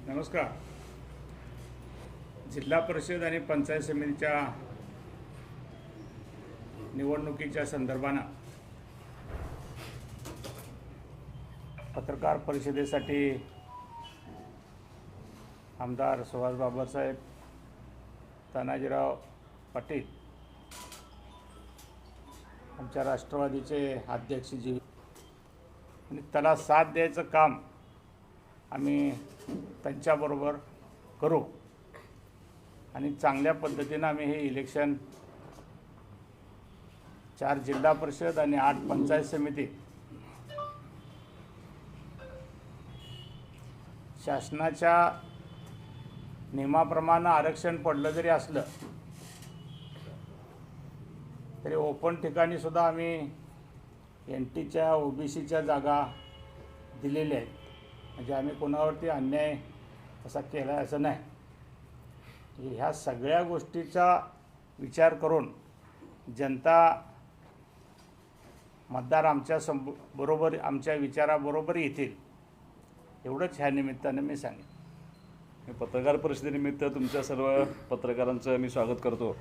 नमस्कार. जिल्हा परिषद आणि पंचायत समितीच्या निवडणुकीच्या संदर्भानं पत्रकार परिषदेसाठी आमदार सुहास बाबरसाहेब, तानाजीराव पाटील, आमच्या राष्ट्रवादीचे अध्यक्षजी आणि त्याला साथ द्यायचं काम आम्ही त्यांच्याबरोबर करू आणि चांगल्या पद्धतीनं आम्ही हे इलेक्शन 4 जिल्हा परिषद आणि 8 पंचायत समिती शासनाच्या नियमाप्रमाणे आरक्षण पडलं जरी असलं तरी ओपन ठिकाणी सुद्धा आम्ही NTच्या OBCच्या जागा दिलेल्या आहेत. म्हणजे आम्ही कोणावरती अन्याय असा केला असं नाही. ह्या सगळ्या गोष्टीचा विचार करून जनता मतदार आमच्या बरोबर आमच्या विचाराबरोबर येतील एवढंच ह्या निमित्तानं मी सांगेन. पत्रकार परिषदेनिमित्त तुमच्या सर्व पत्रकारांचं मी स्वागत करतो.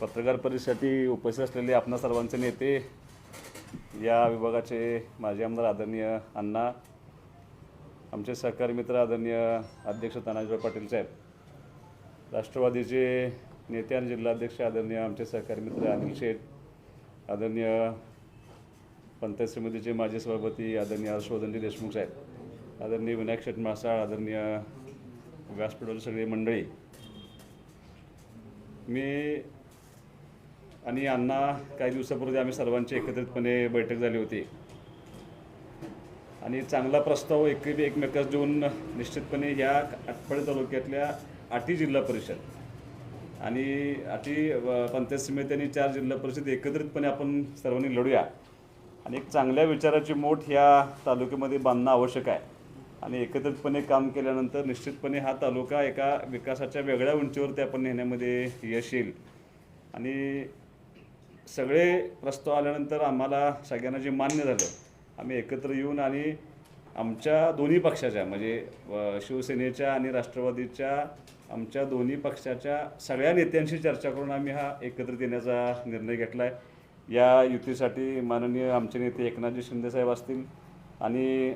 पत्रकार परिषदेसाठी उपस्थित असलेले आपणा सर्वांचे नेते, या विभागाचे माजी आमदार आदरणीय अण्णा, आमचे सहकारी मित्र आदरणीय अध्यक्ष तानाजीराव पाटील साहेब, राष्ट्रवादीचे नेते आणि जिल्हाध्यक्ष आदरणीय आमचे सहकारी मित्र अनिल शेठ, आदरणीय पंचायत समितीचे माजी सभापती आदरणीय हर्षवर्धनजी देशमुख साहेब, आदरणीय विनायक शेठ मासाळ, आदरणीय व्यासपीठावरील सगळी मंडळी, मी आणि अण्णा काही दिवसापूर्वी आम्ही सर्वांची एकत्रितपणे बैठक झाली होती आणि चांगला प्रस्ताव एकमेकास देऊन निश्चितपणे ह्या आटपाडी तालुक्यातल्या 8 जिल्हा परिषद आणि 8 पंचायत समिती आणि 4 जिल्हा परिषद एकत्रितपणे आपण सर्वांनी लढूया आणि एक चांगल्या विचाराची मोठ ह्या तालुक्यामध्ये बांधणं आवश्यक आहे. आणि एकत्रितपणे काम केल्यानंतर निश्चितपणे हा तालुका एका विकासाच्या वेगळ्या उंचीवरती आपण नेण्यामध्ये यश येईल. आणि सगळे प्रस्ताव आल्यानंतर आम्हाला सगळ्यांना जे मान्य झालं, आम्ही एकत्र येऊन आणि आमच्या दोन्ही पक्षाच्या म्हणजे शिवसेनेच्या आणि राष्ट्रवादीच्या आमच्या दोन्ही पक्षाच्या सगळ्या नेत्यांशी चर्चा करून आम्ही हा एकत्रित येण्याचा निर्णय घेतला आहे. या युतीसाठी माननीय आमचे नेते एकनाथजी शिंदेसाहेब असतील आणि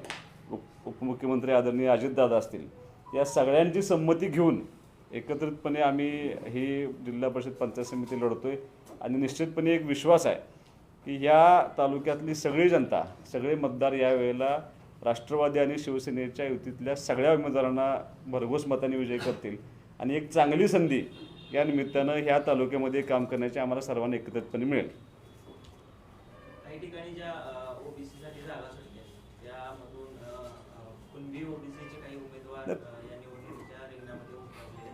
उपमुख्यमंत्री आदरणीय अजितदादा असतील, या सगळ्यांची संमती घेऊन एकत्रितपणे आम्ही ही जिल्हा परिषद पंचायत समिती लढतोय. आणि निश्चितपणे एक विश्वास आहे की या तालुक्यातली सगळी जनता, सगळे मतदार यावेळेला राष्ट्रवादी आणि शिवसेनेच्या युतीतल्या सगळ्या उमेदवारांना भरघोस मताने विजयी करतील आणि एक चांगली संधी या निमित्तानं ह्या तालुक्यामध्ये काम करण्याची आम्हाला सर्वांना एकत्रितपणे मिळेल. काही ठिकाणी ज्या ओबीसीसाठी जागा सुटल्या त्यामधून कुणबी ओबीसीचे काही उमेदवार या निवडणुकीच्या रिंगणामध्ये उतरले.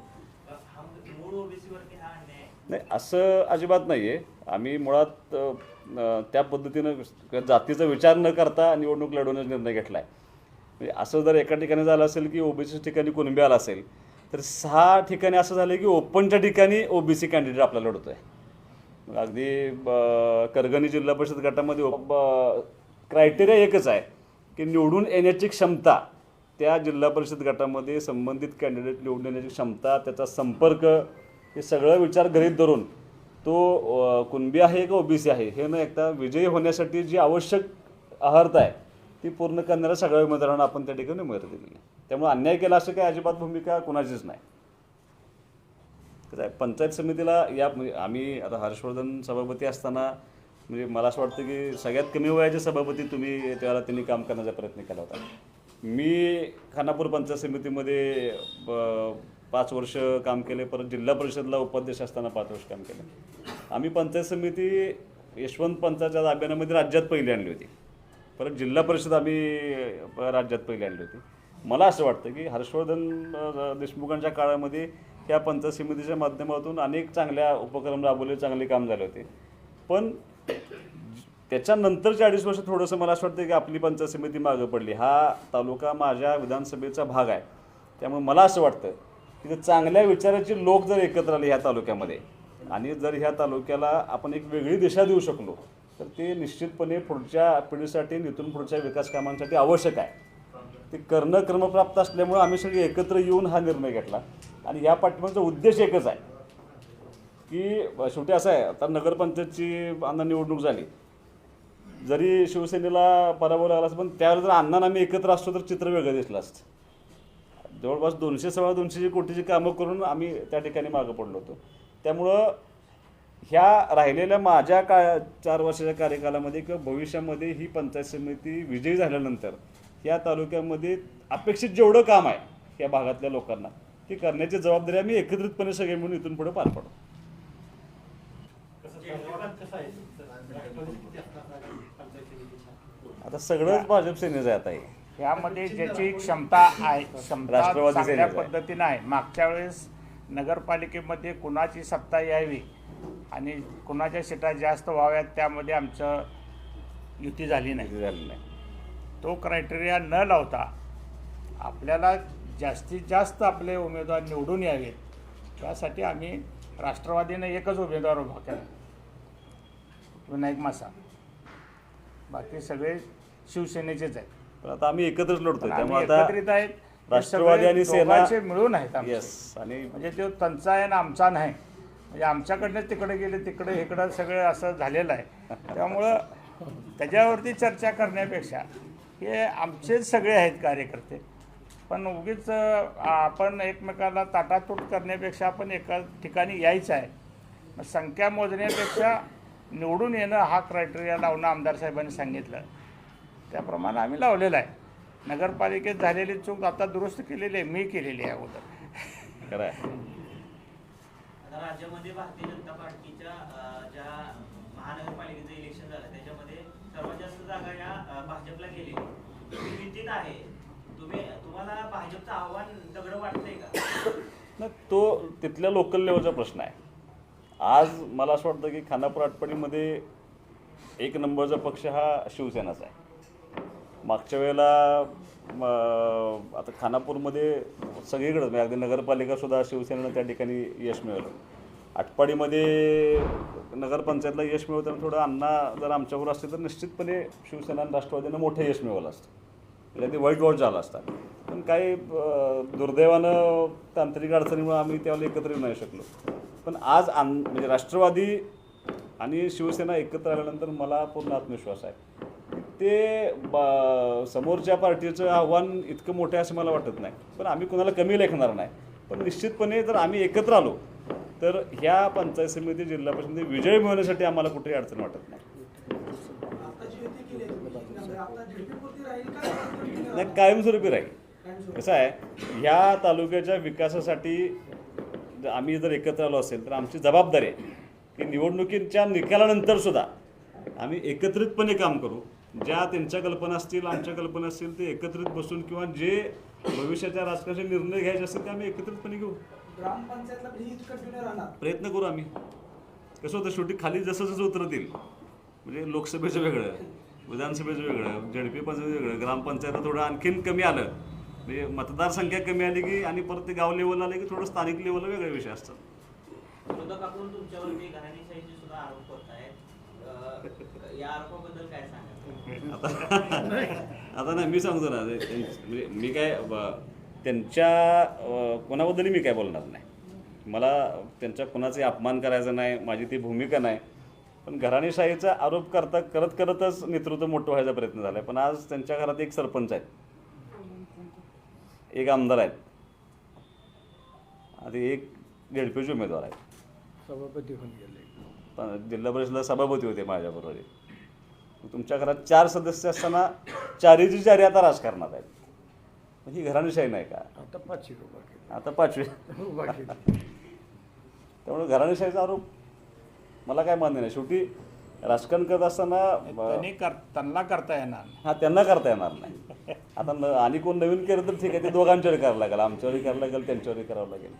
हा मूळ ओबीसीवरती हा अन्याय नाही, असं अजिबात नाही आहे. आम्ही मुळात त्या पद्धतीनं जातीचा विचार न करता निवडणूक लढवण्याचा निर्णय घेतला आहे. म्हणजे असं जर एका ठिकाणी झालं असेल की ओबीसी ठिकाणी कुणबी आला असेल तर 6 ठिकाणी असं झालं की ओपनच्या ठिकाणी ओबीसी कॅन्डिडेट आपल्याला लढवतो आहे. मग अगदी करगणी जिल्हा परिषद गटामध्ये क्रायटेरिया एकच आहे की निवडून येण्याची क्षमता, त्या जिल्हा परिषद गटामध्ये संबंधित कॅन्डिडेट निवडून येण्याची क्षमता, त्याचा संपर्क, हे सगळं विचार गृहीत धरून तो कुणबी आहे का ओबीसी आहे हे न एकदा विजयी होण्यासाठी जी आवश्यक अहर्ता आहे ती पूर्ण करणाऱ्या सगळ्या उमेदवारांना आपण त्या ठिकाणी उमेदवारी दिलेली आहे. त्यामुळे अन्याय केला असं काही अजिबात भूमिका कोणाचीच नाही. पंचायत समितीला या आम्ही आता हर्षवर्धन सभापती असताना म्हणजे मला असं वाटतं की सगळ्यात कमी वयाचे सभापती तुम्ही त्यावेळेला त्यांनी काम करण्याचा प्रयत्न केला होता. मी खानापूर पंचायत समितीमध्ये 5 वर्ष काम केले. परत जिल्हा परिषदला उपाध्यक्ष असताना 5 वर्ष काम केलं. आम्ही पंचायत समिती यशवंत पंचाच्या अभियानामध्ये राज्यात पहिली आणली होती. परत जिल्हा परिषद आम्ही राज्यात पहिली आणली होती. मला असं वाटतं की हर्षवर्धन देशमुखांच्या काळामध्ये या पंचायत समितीच्या माध्यमातून अनेक चांगल्या उपक्रम राबवले, चांगले काम झाले होते. पण त्याच्यानंतरच्या 2.5 वर्ष थोडंसं मला असं वाटतं की आपली पंचायत समिती मागं पडली. हा तालुका माझ्या विधानसभेचा भाग आहे. त्यामुळे मला असं वाटतं की चांगल्या विचाराचे लोक जर एकत्र आले ह्या तालुक्यामध्ये आणि जर ह्या तालुक्याला आपण एक वेगळी दिशा देऊ शकलो तर ते निश्चितपणे पुढच्या पिढीसाठी इथून पुढच्या विकास कामांसाठी आवश्यक आहे. ते करणं क्रमप्राप्त असल्यामुळं आम्ही सगळे एकत्र येऊन हा निर्णय घेतला. आणि या पाठिंबाचा उद्देश एकच आहे की शेवटी असं आहे, आता नगरपंचायतची अण्णा निवडणूक झाली, जरी शिवसेनेला पराभव लागला असं, पण त्यावेळेला जर अण्णांना आम्ही एकत्र असतो तर चित्र वेगळं दिसलं असतं. जवळपास 200-250 कोटीची कामं करून आम्ही त्या ठिकाणी मागं पडलो होतो. त्यामुळं ह्या राहिलेल्या माझ्या 4 वर्षाच्या कार्यकालामध्ये किंवा भविष्यामध्ये ही पंचायत समिती विजयी झाल्यानंतर या तालुक्यामध्ये अपेक्षित जेवढं काम आहे या भागातल्या लोकांना ते करण्याची जबाबदारी आम्ही एकत्रितपणे सगळे म्हणून इथून पुढे पार पाडू. आता सगळंच भाजप सेनेचं आहे आता हे. यामध्ये ज्याची क्षमता आहे, क्षमता राष्ट्रवादी चांगल्या सेनेचा आहे. पद्धतीनं आहे. मागच्या वेळेस नगरपालिकेमध्ये कुणाची सत्ता यावी आणि कुणाच्या सीटा जास्त व्हाव्यात त्यामध्ये आमचं युती झाली नाही. झालं नाही. तो क्रायटेरिया न लावता आपल्याला जास्तीत जास्त आपले उमेदवार निवडून यावेत त्यासाठी आम्ही राष्ट्रवादीने एकच उमेदवार उभा केला, विनायक मासा. बाकी सगळे शिवसेनेचेच आहेत. पण आता आम्ही एकत्रच लढतोय, आम्ही त्यामुळे आता एकत्रित आहेत. हे राष्ट्रवादी सगळे आणि सेना दोघांचे मिळून आहेत आमचे. येस. आणि म्हणजे तो त्यांचा आहे ना आमचा नाही, म्हणजे आमच्याकडनं तिकडे गेले तिकडे इकडं सगळं असं झालेलं आहे. त्यामुळं त्याच्यावरती चर्चा करण्यापेक्षा हे आमचेच सगळे आहेत कार्यकर्ते, पण उगीच आपण एकमेकाला ताटातूट करण्यापेक्षा आपण एका ठिकाणी यायचं आहे. मग संख्या मोजण्यापेक्षा निवडून येणं हा क्रायटेरिया लावणं आमदार साहेबांनी सांगितलं, त्याप्रमाणे आम्ही लावलेलं आहे. नगरपालिकेत झालेली चूक आता दुरुस्त केलेली आहे, मी केलेली आहे अगोदर. खरं आहे. आता राज्यामध्ये भारतीय जनता पार्टीच्या ज्या महानगरपालिकेचं इलेक्शन झालं त्याच्यामध्ये सर्वात जास्त जागा या भाजपला गेली. तुम्ही युतीत आहे, तुम्हाला भाजपचं आव्हान दगड वाटतंय का? ना तो तिथल्या लोकल लेवलचा प्रश्न आहे. आज मला असं वाटतं की खानापूर आटपाडीमध्ये 1 नंबरचा पक्ष हा शिवसेनाचा आहे. मागच्या वेळेला आता खानापूरमध्ये सगळीकडं म्हणजे अगदी नगरपालिकासुद्धा शिवसेनेनं त्या ठिकाणी यश मिळवलं. आटपाडीमध्ये नगरपंचायतला यश मिळवताना थोडं अण्णा जर आमच्यावर असते तर निश्चितपणे शिवसेना आणि राष्ट्रवादीनं मोठं यश मिळवलं असतं, म्हणजे अगदी वाईट वॉच झाला असता. पण काही दुर्दैवानं तांत्रिक अडचणीमुळे आम्ही त्यावेळेला एकत्र येऊ नाही शकलो. पण आज म्हणजे राष्ट्रवादी आणि शिवसेना एकत्र आल्यानंतर मला पूर्ण आत्मविश्वास आहे ते समोरच्या पार्टीचं आव्हान इतकं मोठं आहे असं मला वाटत नाही. पण आम्ही कोणाला कमी लेखणार नाही. पण निश्चितपणे जर आम्ही एकत्र आलो तर ह्या पंचायत समिती जिल्हा परिषदेमध्ये विजय मिळवण्यासाठी आम्हाला कुठेही अडचण वाटत नाही. नाही, कायमस्वरूपी राहील. कसं आहे, ह्या तालुक्याच्या विकासासाठी आम्ही जर एकत्र आलो असेल तर आमची जबाबदारी आहे की निवडणुकीच्या निकालानंतर सुद्धा आम्ही एकत्रितपणे काम करू. ज्या त्यांच्या कल्पना असतील, आमच्या कल्पना असतील, ते एकत्रित बसून किंवा जे भविष्याच्या राजकारणाचे निर्णय घ्यायचे असतील ते आम्ही एकत्रितपणे घेऊ. प्रयत्न करू आम्ही. कसं होतं, शेवटी खाली जसं जसं उतरत येईल, म्हणजे लोकसभेचं वेगळं, विधानसभेचं वेगळं, झडपीपाचं वेगळं, ग्रामपंचायतला थोडं आणखीन कमी आलं, म्हणजे मतदारसंख्या कमी आली की आणि परत ते गाव लेवलला आले की थोडं स्थानिक लेवलला वेगळे विषय असतात. विरोधक आपण तुमच्यावरती घराणेशाहीचे सुद्धा आरोप करत आहेत. या आरोपाबद्दल काय सांगा? आता नाही, मी सांगतो ना, म्हणजे मी काय त्यांच्या कोणाबद्दलही मी काय बोलणार नाही. मला त्यांच्या कोणाचाही अपमान करायचा नाही, माझी ती भूमिका नाही. पण घराणेशाहीचा आरोप करतच नेतृत्व मोठं व्हायचा प्रयत्न झाला आहे. पण आज त्यांच्या घरात एक सरपंच आहेत, एक आमदार आहेत आणि एक झेडपीचे उमेदवार आहेत. सभापती होऊन गेले, जिल्हा परिषदेला सभापती होते माझ्याबरोबर. तुमच्या घरात 4 सदस्य असताना 4ची 4 आता राजकारणात आहेत. ही घराणेशाही नाही का? आता 5 उभा केले, आता 5वी उभा केले. त्यामुळे घराणेशाहीचा आरोप मला काय मान्य नाही. शेवटी राजकारण करत असताना त्यांना करता येणार. हा, त्यांना करता येणार नाही. आता आणि कोण नवीन केलं तर ठीक आहे, ते दोघांच्यावरही करावं लागेल, आमच्यावरही करावं लागेल, त्यांच्यावरही करावं लागेल.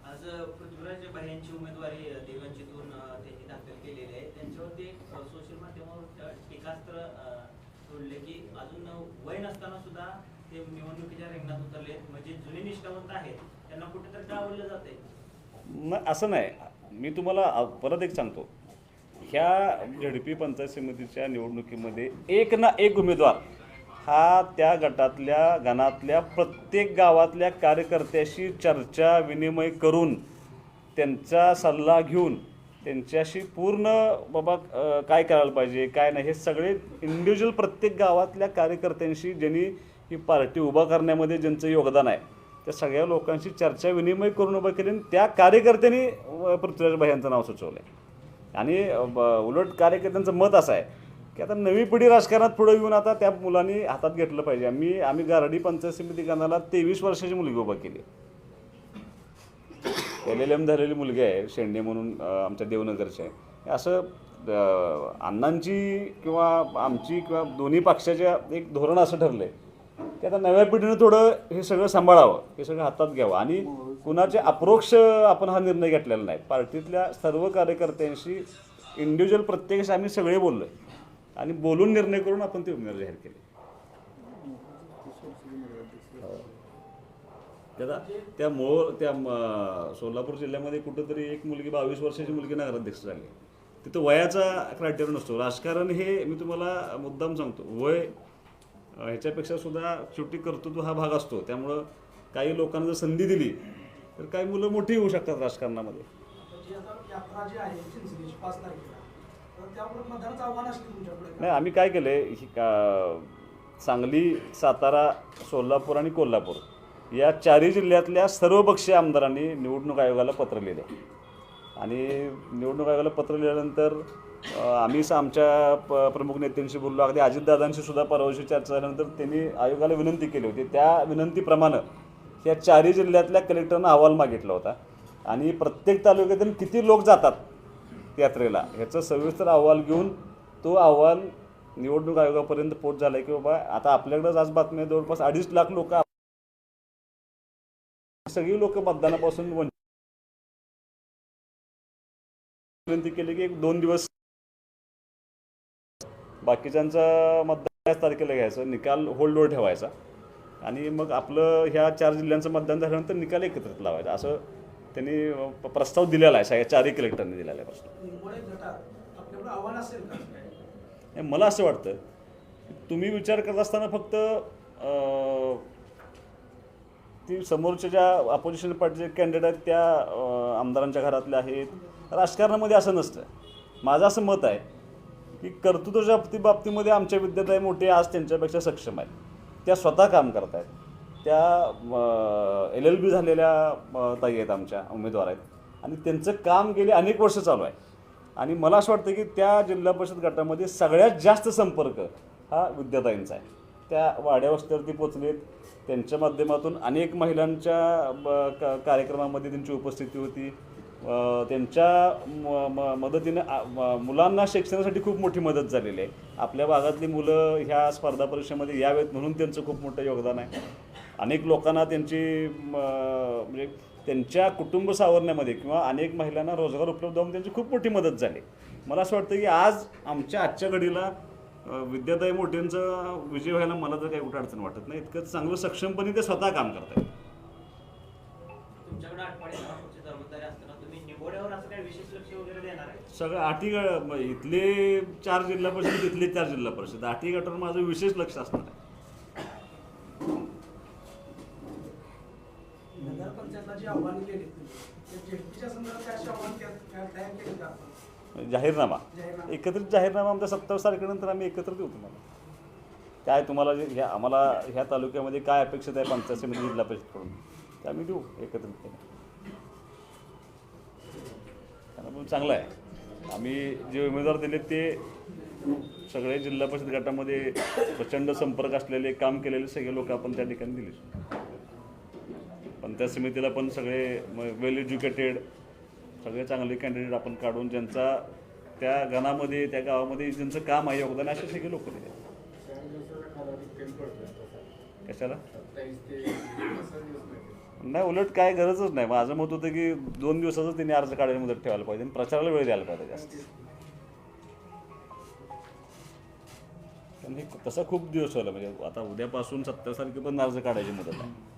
आज पृथ्वीराज भाई यांची उमेदवारी देवांचीतून त्यांनी दाखल केलेली आहे. त्यांच्यावरती सोशल माध्यमावर टीकास्त्र सोडले की अजून वय नसताना सुद्धा ते निवडणुकीच्या रिंगणात उतरले, म्हणजे जुने निष्ठावंत आहेत, त्यांना कुठेतरी डावललं जाते. असं नाही. मी तुम्हाला परत एक सांगतो, ह्या झडपी पंचायत समितीच्या निवडणुकीमध्ये एक ना एक उमेदवार हा त्या गटातल्या गणातल्या प्रत्येक गावातल्या कार्यकर्त्याशी चर्चा विनिमय करून त्यांचा सल्ला घेऊन त्यांच्याशी पूर्ण बाबा काय करायला पाहिजे काय नाही हे सगळे इंडिव्हिज्युअल प्रत्येक गावातल्या कार्यकर्त्यांशी ज्यांनी ही पार्टी उभा करण्यामध्ये ज्यांचं योगदान आहे त्या सगळ्या लोकांशी चर्चा विनिमय करून उभं केली आणि त्या कार्यकर्त्यांनी पृथ्वीराज भाई यांचं नाव सुचवलं आहे. आणि उलट कार्यकर्त्यांचं मत असं आहे की आता नवी पिढी राजकारणात पुढे येऊन आता त्या मुलांनी हातात घेतलं पाहिजे. आम्ही गारडी पंचायत समिती गणाला 23 वर्षाची मुलगी उभा केली. LLM झालेली मुलगी आहे शेंडे म्हणून आमच्या देवनगरचे आहे. असं अण्णांची किंवा आमची किंवा दोन्ही पक्षाच्या एक धोरण असं ठरलं आहे की आता नव्या पिढीनं थोडं हे सगळं सांभाळावं हे सगळं हातात घ्यावं आणि कुणाचे अप्रोक्ष आपण हा निर्णय घेतलेला नाही. पार्टीतल्या सर्व कार्यकर्त्यांशी इंडिव्हिज्युअल प्रत्येकाशी आम्ही सगळे बोललो आहे आणि बोलून निर्णय करून आपण ते उमेदवार जाहीर केले. त्या सोलापूर जिल्ह्यामध्ये कुठंतरी एक मुलगी 22 वर्षाची मुलगी नगराध्यक्ष झाली. तिथं वयाचा क्रायटेरिया नसतो. राजकारण हे मी तुम्हाला मुद्दाम सांगतो वय ह्याच्यापेक्षा सुद्धा शेवटी कर्तृत्व हा भाग असतो. त्यामुळं काही लोकांना जर संधी दिली तर काही मुलं मोठी होऊ शकतात राजकारणामध्ये. नाही आम्ही काय केलं आहे सांगली सातारा सोलापूर आणि कोल्हापूर या चारही जिल्ह्यातल्या सर्वपक्षीय आमदारांनी निवडणूक आयोगाला पत्र लिहिले आणि निवडणूक आयोगाला पत्र लिहिल्यानंतर आम्हीच आमच्या प्रमुख नेत्यांशी बोललो. अगदी अजितदादांशी सुद्धा परवाशी चर्चा झाल्यानंतर त्यांनी आयोगाला विनंती केली होती. त्या विनंतीप्रमाणे या चारही जिल्ह्यातल्या कलेक्टरनं अहवाल मागितला होता आणि प्रत्येक तालुक्यातून किती लोक जातात यात्रेला ह्याचं सविस्तर अहवाल घेऊन तो अहवाल निवडणूक आयोगापर्यंत पोच झाला की बाबा आता आपल्याकडंच आज बातमी आहे जवळपास 2.5 लाख लोक सगळी लोक मतदानापासून विनंती केली की 1-2 दिवस बाकीच्यांचा मतदान 5 तारखेला घ्यायचं निकाल होल्डवर ठेवायचा आणि मग आपलं ह्या 4 जिल्ह्यांचं मतदान झाल्यानंतर निकाल एकत्रित लावायचा असं त्यांनी प्रस्ताव दिलेला आहे. सगळ्या 4ही कलेक्टरने दिलेला आहे प्रस्ताव. मला असं वाटतं तुम्ही विचार करत असताना फक्त ती समोरच्या ज्या अपोजिशन पार्टीचे कॅन्डिडेट आहेत त्या आमदारांच्या घरातले आहेत. राजकारणामध्ये असं नसतं. माझं असं मत आहे की कर्तृत्वाच्या बाबतीमध्ये आमच्या विद्यार्थी मोठे आज त्यांच्यापेक्षा सक्षम आहेत. त्या स्वतः काम करत आहेत. त्या LLB झालेल्या ताई आहेत आमच्या उमेदवार आहेत आणि त्यांचं काम गेले अनेक वर्ष चालू आहे. आणि मला असं वाटतं की त्या जिल्हा परिषद गटामध्ये सगळ्यात जास्त संपर्क हा विद्याताईंचा आहे. त्या वाड्या वस्त्यावरती पोचलेत. त्यांच्या माध्यमातून अनेक महिलांच्या कार्यक्रमामध्ये त्यांची उपस्थिती होती. त्यांच्या मदतीने मुलांना शिक्षणासाठी खूप मोठी मदत झालेली आहे. आपल्या भागातली मुलं ह्या स्पर्धा परीक्षेमध्ये यावेत म्हणून त्यांचं खूप मोठं योगदान आहे. अनेक लोकांना त्यांची म्हणजे त्यांच्या कुटुंब सावरण्यामध्ये किंवा अनेक महिलांना रोजगार उपलब्ध होऊन त्यांची खूप मोठी मदत झाली. मला असं वाटतं की आज आजच्या घडीला विद्याताई मोठेंचं विजय व्हायला मला तर काही कुठं अडचण वाटत नाही. इतकं चांगलं सक्षमपणे ते स्वतः काम करतात. तुमच्याकडे आठवड्याची जबाबदारी असताना तुम्ही निवड्यावर असं काही विशेष लक्ष वगैरे देणार आहे? सगळं आठी इथले 4 जिल्हा परिषद तिथले 4 जिल्हा परिषद आठी गटावर माझं विशेष लक्ष असणार आहे. जाहीरनामा एकत्रित जाहीरनामा आमच्या 27 तारखेनंतर आम्ही एकत्र देऊ तुम्हाला. काय तुम्हाला जे आम्हाला ह्या तालुक्यामध्ये काय अपेक्षित आहे पंचायत समिती जिल्हा परिषदकडून ते आम्ही देऊ एकत्रित. त्यामुळे चांगलं आहे. आम्ही जे उमेदवार दिले ते सगळे जिल्हा परिषद गटामध्ये प्रचंड संपर्क असलेले काम केलेले सगळे लोक आपण त्या ठिकाणी दिले. पंचायत समितीला पण सगळे वेल एज्युकेटेड सगळे चांगले कॅन्डिडेट आपण काढून ज्यांचा त्या गणामध्ये त्या गावामध्ये ज्यांचं काम आहे योगदान असे सगळे लोक दिले. कशाला नाही उलट काय गरजच नाही. माझं मत होतं की 2 दिवसाचं त्यांनी अर्ज काढायला मुदत ठेवायला पाहिजे आणि प्रचाराला वेळ द्यायला पाहिजे जास्त. हे तसं खूप दिवस झाला म्हणजे आता उद्यापासून 27 तारखेपर्यंत अर्ज काढायची मुदत आहे.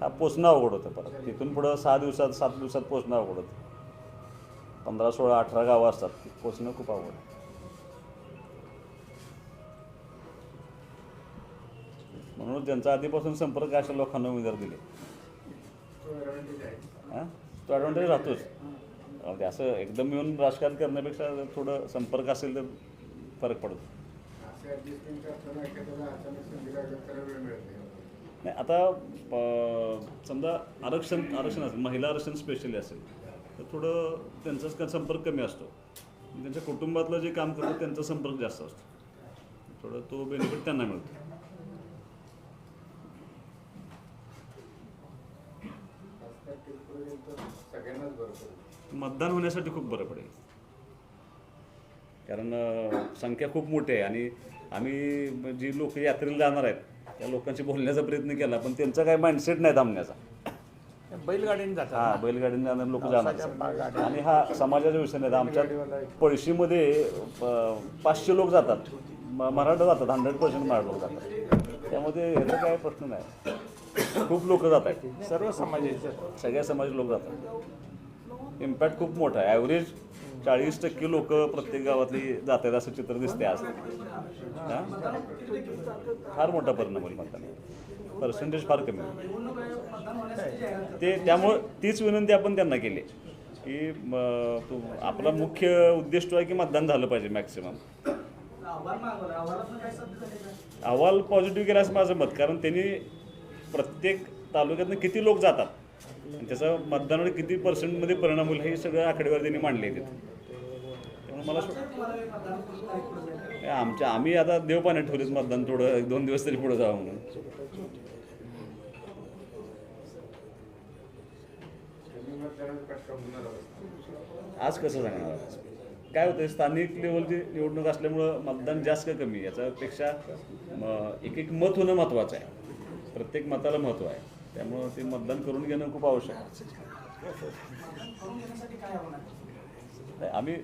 हा पोचणं अवघड होतं परत तिथून पुढं 6 दिवसात 7 दिवसात पोचणं अवघड होतं 15, 16, 18 गावं असतात पोचणं खूप अवघड आहे. म्हणून त्यांचा आधीपासून संपर्क अशा लोकांना उमेदवार दिले हां तो ॲडव्हान्टेज राहतोच. ते असं एकदम येऊन राजकारण करण्यापेक्षा थोडं संपर्क असेल तर फरक पडतो. नाही आता समजा आरक्षण असेल महिला आरक्षण स्पेशली असेल तर थोडं त्यांचा संपर्क कमी असतो. त्यांच्या कुटुंबातलं जे काम करतं त्यांचा संपर्क जास्त असतो थोडं तो बेनिफिट त्यांना मिळतो. मतदान होण्यासाठी खूप बरं पडेल कारण संख्या खूप मोठी आहे आणि आम्ही जी लोक यात्रेला जाणार आहेत त्या लोकांशी बोलण्याचा प्रयत्न केला पण त्यांचा काही माइंडसेट नाही थांबण्याचा. बैलगाडीने जातात हां बैलगाडीने जाणारे लोक जाणार आणि हा समाजाचा विषय नाही. आमच्या पळशीमध्ये 500 लोक जातात मराठा जातात 100% मराठा लोक जातात त्यामध्ये ह्याचा काय प्रश्न नाही. खूप लोक जात आहेत सर्व समाजाचे सगळ्या समाजाचे लोक जातात. इम्पॅक्ट खूप मोठा आहे. ॲव्हरेज 40% लोक प्रत्येक गावातली जातात असं चित्र दिसते आज. हां फार मोठा परिणाम होईल मतदान पर्सेंटेज फार कमी ते त्यामुळं तीच विनंती आपण त्यांना केली की आपला मुख्य उद्दिष्ट आहे की मतदान झालं पाहिजे मॅक्सिमम. अहवाल पॉझिटिव्ह केला असं माझं मत कारण त्यांनी प्रत्येक तालुक्यातनं किती लोक जातात आणि त्याचा मतदानावर किती पर्सेंटमध्ये परिणाम होईल हे सगळं आकडेवारी त्यांनी मांडले तिथे. त्यामुळे मला आम्ही आता देव पाण्यात ठेवलेच मतदान थोडं 1-2 दिवस तरी पुढे जावं म्हणून. आज कसं सांगणार काय होतं स्थानिक लेवलची निवडणूक असल्यामुळं मतदान जास्त का कमी याच्यापेक्षा एक मत होणं महत्त्वाचं आहे. प्रत्येक मताला महत्त्व आहे त्यामुळं ते मतदान करून घेणं खूप आवश्यक आहे. आम्ही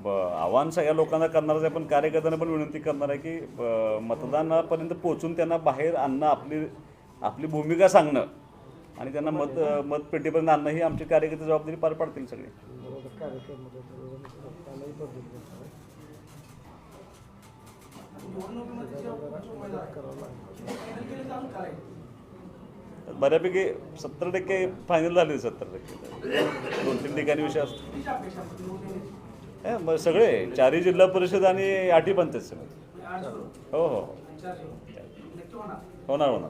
आव्हान सगळ्या लोकांना करणारच आहे पण कार्यकर्त्यांना पण विनंती करणार आहे की मतदानापर्यंत पोहोचून त्यांना बाहेर आणणं आपली भूमिका सांगणं आणि त्यांना मतपेटीपर्यंत आणणं ही आमची कार्यकर्ते जबाबदारी पार पाडतील सगळे. बऱ्यापैकी 70% फायनल झाले 70% 2-3 ठिकाणी विषय असतो. मग सगळे 4ही जिल्हा परिषद आणि 8ही पंचायत समिती हो होणार.